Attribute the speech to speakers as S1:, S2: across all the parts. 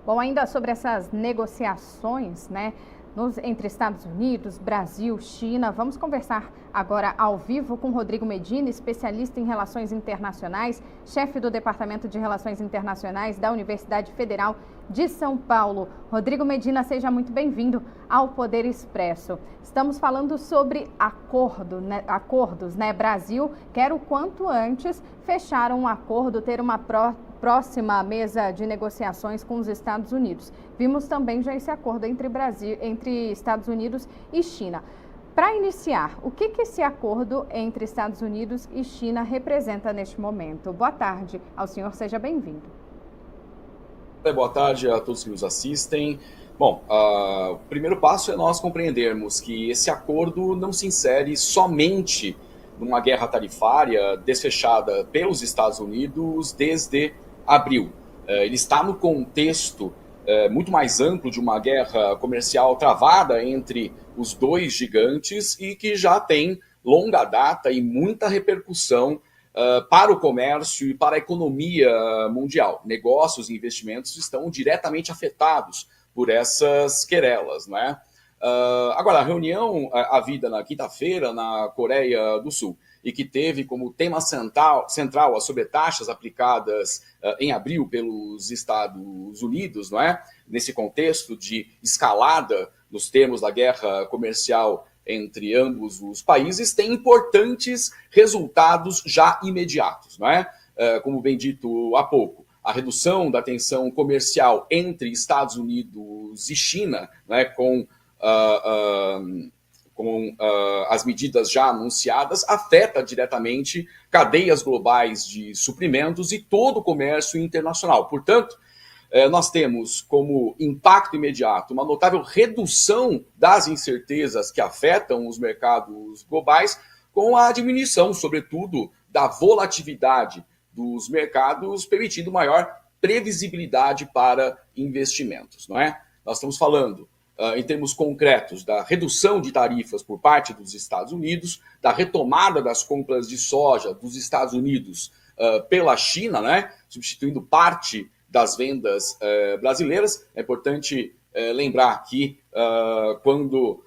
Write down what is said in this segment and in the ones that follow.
S1: Bom, ainda sobre essas negociações, né, entre Estados Unidos, Brasil, China, vamos conversar agora ao vivo com Rodrigo Medina, especialista em relações internacionais, chefe do Departamento de Relações Internacionais da Universidade Federal de São Paulo. Rodrigo Medina, seja muito bem-vindo ao Poder Expresso. Estamos falando sobre acordos, né? Brasil quer o quanto antes fechar um acordo, ter uma próxima mesa de negociações com os Estados Unidos. Vimos também já esse acordo entre Estados Unidos e China. Para iniciar, o que esse acordo entre Estados Unidos e China representa neste momento? Boa tarde ao senhor, seja bem-vindo.
S2: Boa tarde a todos que nos assistem. Bom, o primeiro passo é nós compreendermos que esse acordo não se insere somente numa guerra tarifária desfechada pelos Estados Unidos desde abril. Ele está no contexto muito mais amplo de uma guerra comercial travada entre os dois gigantes e que já tem longa data e muita repercussão para o comércio e para a economia mundial. Negócios e investimentos estão diretamente afetados por essas querelas, né? Agora, a reunião havida na quinta-feira na Coreia do Sul e que teve como tema central as sobretaxas aplicadas em abril pelos Estados Unidos, não é? Nesse contexto de escalada nos termos da guerra comercial entre ambos os países, tem importantes resultados já imediatos, não é? Como bem dito há pouco, a redução da tensão comercial entre Estados Unidos e China, né, com as medidas já anunciadas, afeta diretamente cadeias globais de suprimentos e todo o comércio internacional. Portanto, nós temos como impacto imediato uma notável redução das incertezas que afetam os mercados globais, com a diminuição, sobretudo, da volatilidade dos mercados, permitindo maior previsibilidade para investimentos, não é? Nós estamos falando em termos concretos, da redução de tarifas por parte dos Estados Unidos, da retomada das compras de soja dos Estados Unidos pela China, né, substituindo parte das vendas brasileiras. É importante lembrar que quando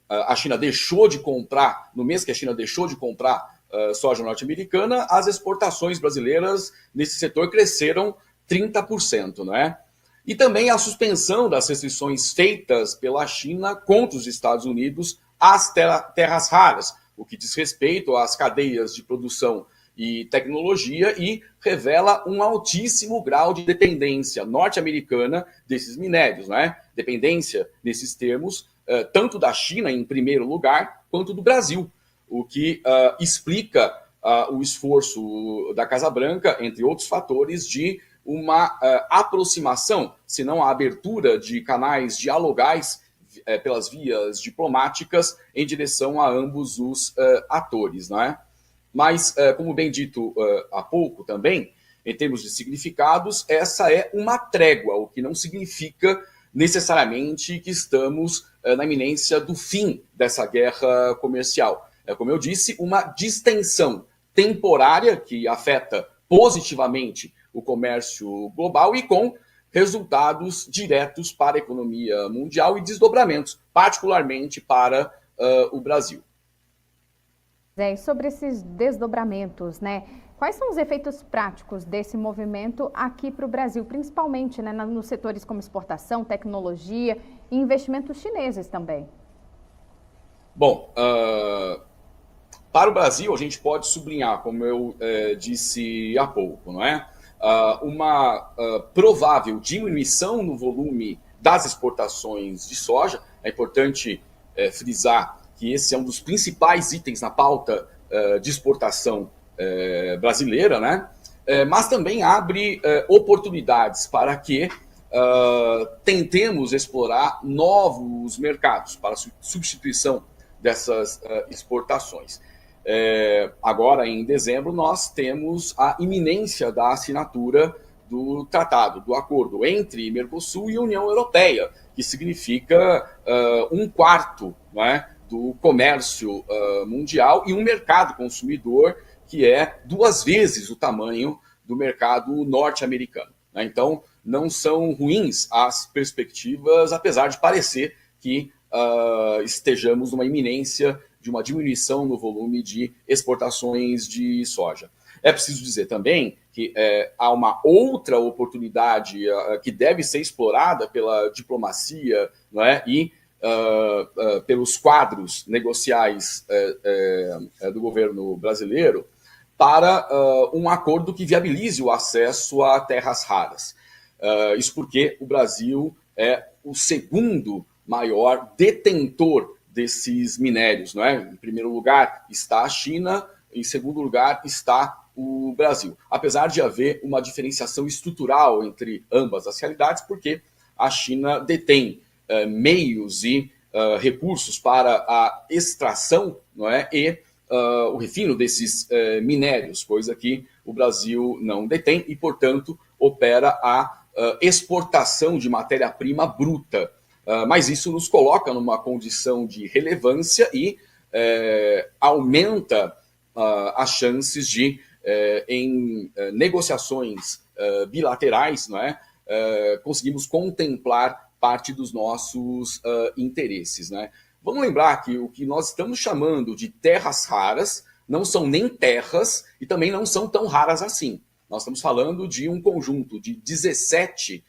S2: a China deixou de comprar, no mês que a China deixou de comprar soja norte-americana, as exportações brasileiras nesse setor cresceram 30%, não é? E também a suspensão das restrições feitas pela China contra os Estados Unidos às terras raras, o que diz respeito às cadeias de produção e tecnologia e revela um altíssimo grau de dependência norte-americana desses minérios, né? Dependência, nesses termos, tanto da China, em primeiro lugar, quanto do Brasil, o que explica o esforço da Casa Branca, entre outros fatores, de uma aproximação, se não a abertura de canais dialogais pelas vias diplomáticas em direção a ambos os atores, não é? Mas, como bem dito há pouco também, em termos de significados, essa é uma trégua, o que não significa necessariamente que estamos na iminência do fim dessa guerra comercial. É, como eu disse, uma distensão temporária que afeta positivamente o comércio global e com resultados diretos para a economia mundial e desdobramentos, particularmente para o Brasil.
S1: E sobre esses desdobramentos, né? Quais são os efeitos práticos desse movimento aqui para o Brasil, principalmente, né, nos setores como exportação, tecnologia e investimentos chineses também?
S2: Bom, para o Brasil, a gente pode sublinhar, como eu disse há pouco, não é? Uma provável diminuição no volume das exportações de soja. É importante frisar que esse é um dos principais itens na pauta de exportação brasileira, né? Mas também abre oportunidades para que tentemos explorar novos mercados para substituição dessas exportações. Agora, em dezembro, nós temos a iminência da assinatura do tratado, do acordo entre Mercosul e União Europeia, que significa um quarto, não é, do comércio mundial e um mercado consumidor que é 2 vezes o tamanho do mercado norte-americano. né? Então, não são ruins as perspectivas, apesar de parecer que estejamos numa iminência de uma diminuição no volume de exportações de soja. É preciso dizer também que há uma outra oportunidade que deve ser explorada pela diplomacia, não é? E pelos quadros negociais do governo brasileiro para um acordo que viabilize o acesso a terras raras. Isso porque o Brasil é o segundo maior detentor desses minérios, não é? Em primeiro lugar está a China, em segundo lugar está o Brasil. Apesar de haver uma diferenciação estrutural entre ambas as realidades, porque a China detém meios e recursos para a extração, não é? E o refino desses minérios, coisa que o Brasil não detém e, portanto, opera a exportação de matéria-prima bruta. Mas isso nos coloca numa condição de relevância e aumenta as chances de, em negociações bilaterais, não é? Conseguimos contemplar parte dos nossos interesses, né? Vamos lembrar que o que nós estamos chamando de terras raras não são nem terras e também não são tão raras assim. Nós estamos falando de um conjunto de 17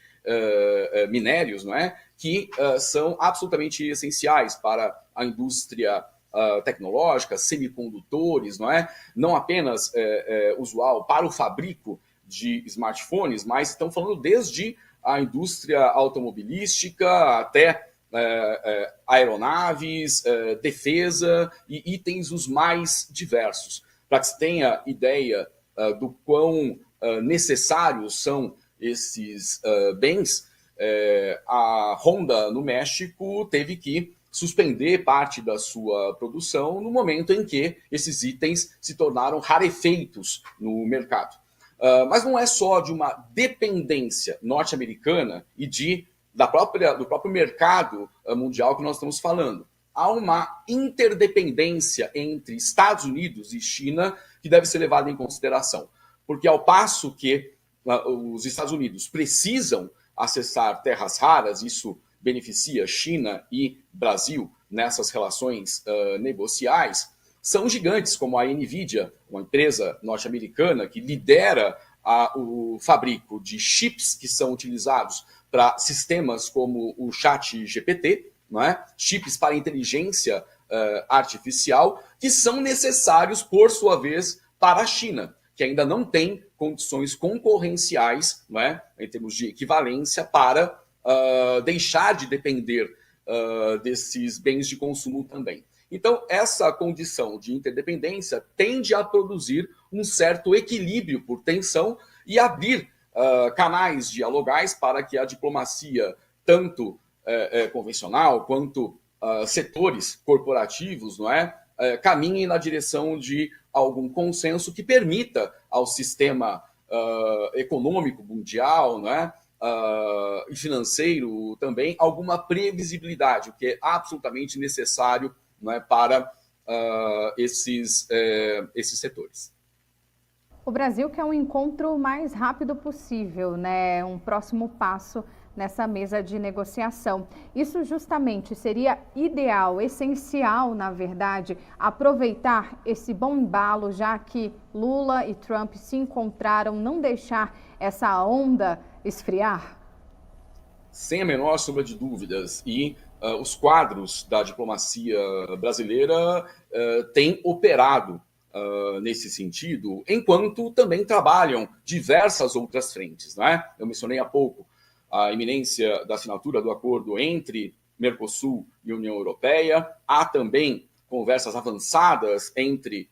S2: minérios, não é? Que são absolutamente essenciais para a indústria tecnológica, semicondutores, não é? Não apenas usual para o fabrico de smartphones, mas estão falando desde a indústria automobilística até aeronaves, defesa e itens os mais diversos. Para que se tenha ideia do quão necessários são esses bens, a Honda no México teve que suspender parte da sua produção no momento em que esses itens se tornaram rarefeitos no mercado. Mas não é só de uma dependência norte-americana e do próprio mercado mundial que nós estamos falando. Há uma interdependência entre Estados Unidos e China que deve ser levada em consideração. Porque ao passo que os Estados Unidos precisam acessar terras raras, isso beneficia China e Brasil nessas relações negociais, são gigantes como a NVIDIA, uma empresa norte-americana que lidera o fabrico de chips que são utilizados para sistemas como o ChatGPT, não é? Chips para inteligência artificial, que são necessários, por sua vez, para a China, que ainda não tem condições concorrenciais, não é? Em termos de equivalência, para deixar de depender desses bens de consumo também. Então, essa condição de interdependência tende a produzir um certo equilíbrio por tensão e abrir canais dialogais para que a diplomacia, tanto convencional quanto setores corporativos, não é, caminhem na direção de algum consenso que permita ao sistema econômico mundial, não é, e financeiro também, alguma previsibilidade, o que é absolutamente necessário, não é, para esses setores.
S1: O Brasil quer um encontro mais rápido possível, né? Um próximo passo nessa mesa de negociação. Isso justamente seria ideal, essencial, na verdade, aproveitar esse bom embalo, já que Lula e Trump se encontraram, não deixar essa onda esfriar?
S2: Sem a menor sombra de dúvidas. E os quadros da diplomacia brasileira têm operado nesse sentido, enquanto também trabalham diversas outras frentes, né? Eu mencionei há pouco a iminência da assinatura do acordo entre Mercosul e União Europeia. Há também conversas avançadas entre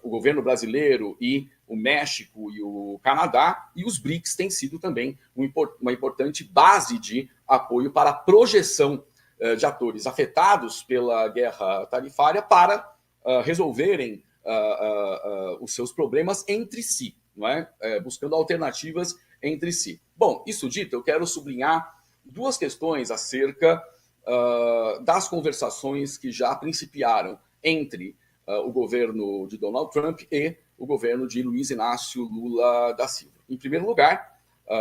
S2: o governo brasileiro e o México e o Canadá, e os BRICS têm sido também uma importante base de apoio para a projeção de atores afetados pela guerra tarifária para resolverem os seus problemas entre si, não é? Buscando alternativas entre si. Bom, isso dito, eu quero sublinhar duas questões acerca das conversações que já principiaram entre o governo de Donald Trump e o governo de Luiz Inácio Lula da Silva. Em primeiro lugar,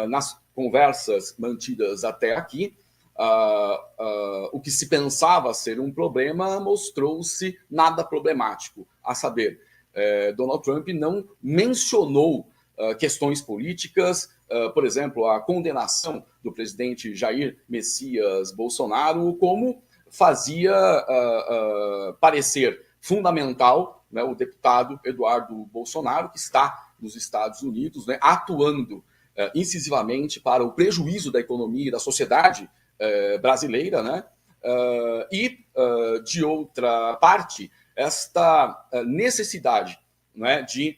S2: nas conversas mantidas até aqui, o que se pensava ser um problema mostrou-se nada problemático. A saber, Donald Trump não mencionou questões políticas, por exemplo, a condenação do presidente Jair Messias Bolsonaro, como fazia parecer fundamental, né, o deputado Eduardo Bolsonaro, que está nos Estados Unidos, né, atuando incisivamente para o prejuízo da economia e da sociedade brasileira, né, e, de outra parte, esta necessidade, né, de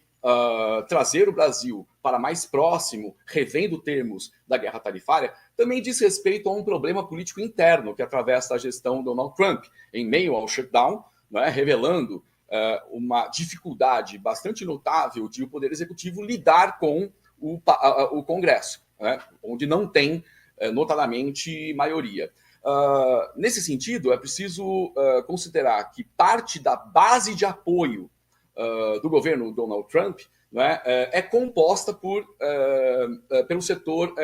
S2: trazer o Brasil para mais próximo, revendo termos da guerra tarifária, também diz respeito a um problema político interno que atravessa a gestão Donald Trump, em meio ao shutdown, né, revelando uma dificuldade bastante notável de o Poder Executivo lidar com o Congresso, né, onde não tem, notadamente, maioria. Nesse sentido, é preciso considerar que parte da base de apoio do governo Donald Trump, né, é composta pelo setor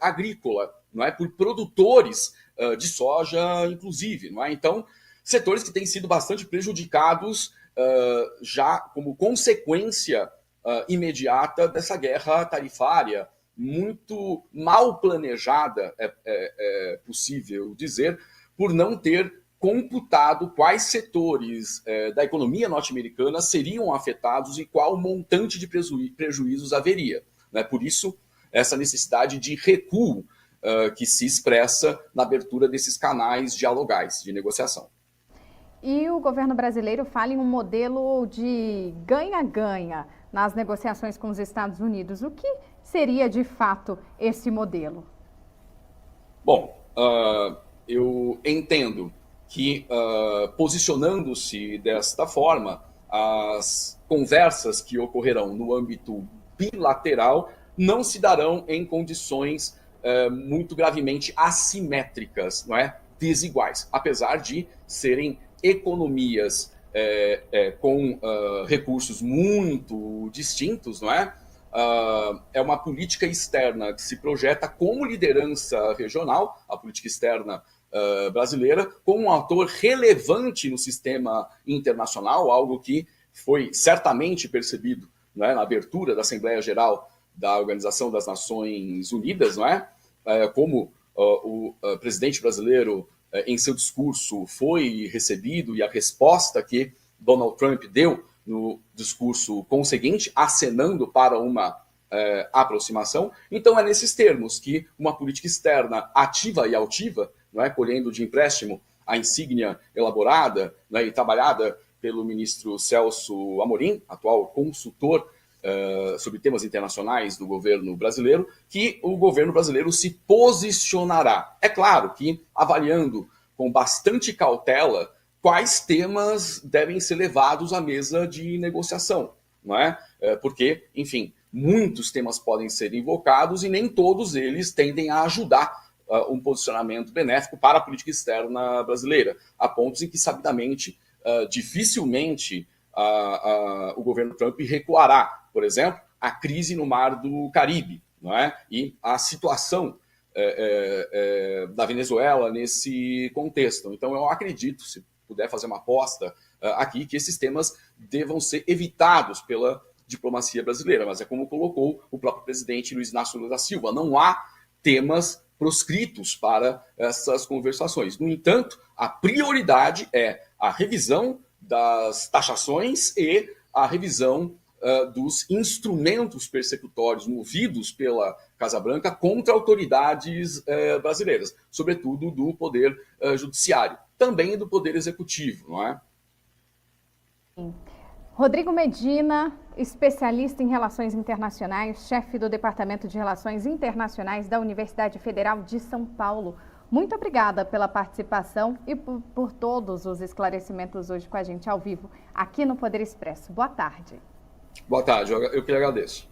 S2: agrícola, não é, por produtores de soja, inclusive. Não é? Então, setores que têm sido bastante prejudicados já como consequência imediata dessa guerra tarifária, muito mal planejada, é possível dizer, por não ter computado quais setores da economia norte-americana seriam afetados e qual montante de prejuízos haveria. Né? Por isso, essa necessidade de recuo que se expressa na abertura desses canais dialogais de negociação.
S1: E o governo brasileiro fala em um modelo de ganha-ganha nas negociações com os Estados Unidos. O que seria, de fato, esse modelo?
S2: Bom, eu entendo que, posicionando-se desta forma, as conversas que ocorrerão no âmbito bilateral não se darão em condições muito gravemente assimétricas, não é? Desiguais, apesar de serem economias com recursos muito distintos, não é? É uma política externa que se projeta como liderança regional, a política externa brasileira, como um ator relevante no sistema internacional, algo que foi certamente percebido, não é, na abertura da Assembleia Geral da Organização das Nações Unidas, não é? Como o presidente brasileiro, em seu discurso, foi recebido e a resposta que Donald Trump deu no discurso conseguinte, acenando para uma aproximação. Então, é nesses termos que uma política externa ativa e altiva, não é, colhendo de empréstimo a insígnia elaborada, né, e trabalhada pelo ministro Celso Amorim, atual consultor sobre temas internacionais do governo brasileiro, que o governo brasileiro se posicionará. É claro que avaliando com bastante cautela quais temas devem ser levados à mesa de negociação, não é? Porque, enfim, muitos temas podem ser invocados e nem todos eles tendem a ajudar um posicionamento benéfico para a política externa brasileira. Há pontos em que, sabidamente, dificilmente o governo Trump recuará. Por exemplo, a crise no Mar do Caribe, não é? E a situação da Venezuela nesse contexto. Então, eu acredito, se puder fazer uma aposta aqui, que esses temas devam ser evitados pela diplomacia brasileira. Mas é como colocou o próprio presidente Luiz Inácio Lula da Silva, não há temas proscritos para essas conversações. No entanto, a prioridade é a revisão das taxações e a revisão dos instrumentos persecutórios movidos pela Casa Branca contra autoridades brasileiras, sobretudo do Poder Judiciário, também do Poder Executivo, não é?
S1: Sim. Rodrigo Medina, especialista em Relações Internacionais, chefe do Departamento de Relações Internacionais da Universidade Federal de São Paulo. Muito obrigada pela participação e por todos os esclarecimentos hoje com a gente ao vivo aqui no Poder Expresso. Boa tarde.
S2: Boa tarde, eu que agradeço.